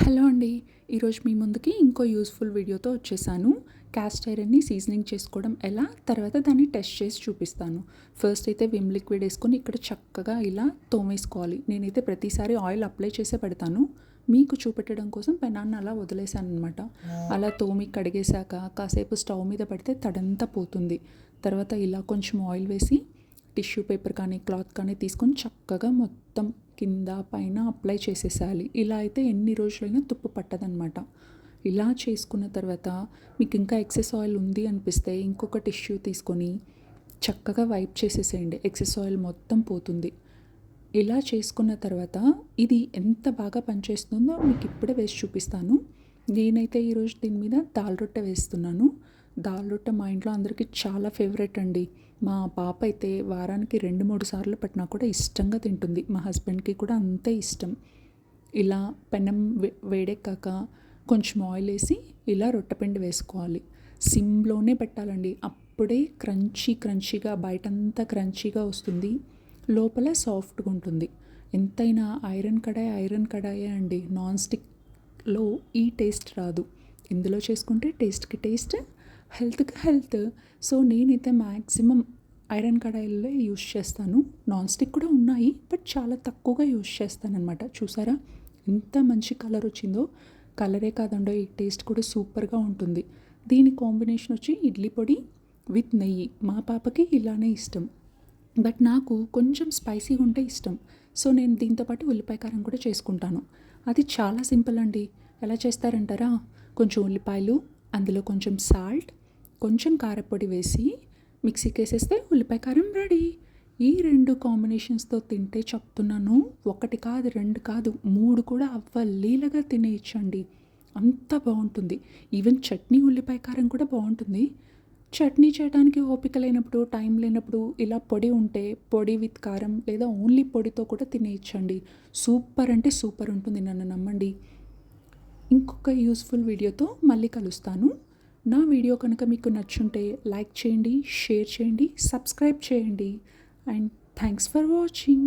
Hello అండి. ఈరోజు మీ ముందుకి ఇంకో యూస్‌ఫుల్ వీడియోతో వచ్చేసాను. క్యాస్ట్ ఐరన్‌ని సీజనింగ్ చేసుకోవడం ఎలా, తర్వాత దాన్ని టెస్ట్ చేసి చూపిస్తాను. ఫస్ట్ అయితే విమ్ లిక్విడ్ ఏసుకొని ఇక్కడ చక్కగా ఇలా తోమేసుకోవాలి. నేనైతే ప్రతిసారి ఆయిల్ అప్లై చేసే పెడతాను. మీకు చూపెట్టడం కోసం పెనాన్ని అలా వదిలేసాననమాట. అలా తోమి కడిగేశాక కాసేపు స్టవ్ మీద పెడితే తడంతా పోతుంది. తర్వాత ఇలా కొంచెం ఆయిల్ వేసి టిష్యూ పేపర్ కానీ, క్లాత్ కానీ తీసుకొని చక్కగా మొత్తం కింద పైన అప్లై చేసేసేయాలి. ఇలా అయితే ఎన్ని రోజులైనా తుప్పు పట్టదనమాట. ఇలా చేసుకున్న తర్వాత మీకు ఇంకా ఎక్సెస్ ఆయిల్ ఉంది అనిపిస్తే ఇంకొక టిష్యూ తీసుకొని చక్కగా వైప్ చేసేసేయండి. ఎక్సెస్ ఆయిల్ మొత్తం పోతుంది. ఇలా చేసుకున్న తర్వాత ఇది ఎంత బాగా పనిచేస్తుందో మీకు ఇప్పుడే వేసి చూపిస్తాను. నేనైతే ఈరోజు దీని మీద దాల్ రొట్టె వేస్తున్నాను. దాల్ రొట్టె మా ఇంట్లో అందరికీ చాలా ఫేవరెట్ అండి. మా పాప అయితే వారానికి 2-3 సార్లు పెట్టినా కూడా ఇష్టంగా తింటుంది. మా హస్బెండ్కి కూడా అంతే ఇష్టం. ఇలా పెనం వేడెక్కాక కొంచెం ఆయిల్ వేసి ఇలా రొట్టెపిండి వేసుకోవాలి. సిమ్లోనే పెట్టాలండి. అప్పుడే క్రంచీగా బయటంతా క్రంచీగా వస్తుంది, లోపల సాఫ్ట్గా ఉంటుంది. ఎంతైనా ఐరన్ కడాయే అండి. నాన్ స్టిక్లో ఈ టేస్ట్ రాదు. ఇందులో చేసుకుంటే టేస్ట్కి టేస్ట్, హెల్త్కి హెల్త్. సో నేనైతే మ్యాక్సిమం ఐరన్ కడాయిల్లో యూస్ చేస్తాను. నాన్ స్టిక్ కూడా ఉన్నాయి, బట్ చాలా తక్కువగా యూస్ చేస్తానన్నమాట. చూసారా ఎంత మంచి కలర్ వచ్చిందో. కలరే కాదండో, ఈ టేస్ట్ కూడా సూపర్గా ఉంటుంది. దీని కాంబినేషన్ వచ్చి ఇడ్లీ పొడి విత్ నెయ్యి. మా పాపకి ఇలానే ఇష్టం, బట్ నాకు కొంచెం స్పైసీగా ఉంటే ఇష్టం. సో నేను దీంతోపాటు ఉల్లిపాయ కారం కూడా చేసుకుంటాను. అది చాలా సింపుల్ అండి. ఎలా చేస్తారంటారా? కొంచెం ఉల్లిపాయలు, అందులో కొంచెం సాల్ట్, కొంచెం కారపొడి వేసి మిక్సీకి వేసేస్తే ఉల్లిపాయ కారం రెడీ. ఈ 2 కాంబినేషన్స్తో తింటే చెప్తున్నాను, 1 కాదు 2 కాదు 3 కూడా అవ్వలీలగా తినేయచ్చండి. అంత బాగుంటుంది. ఈవెన్ చట్నీ ఉల్లిపాయ కారం కూడా బాగుంటుంది. చట్నీ చేయడానికి ఓపిక లేనప్పుడు, టైం లేనప్పుడు ఇలా పొడి ఉంటే పొడి విత్ కారం లేదా ఓన్లీ పొడితో కూడా తినేయచ్చండి. సూపర్ అంటే సూపర్ ఉంటుంది, నన్ను నమ్మండి. ఇంకొక యూస్ఫుల్ వీడియోతో మళ్ళీ కలుస్తాను. నా వీడియో కనుక మీకు నచ్చుంటే లైక్ చేయండి, షేర్ చేయండి, సబ్స్క్రైబ్ చేయండి. And thanks for watching.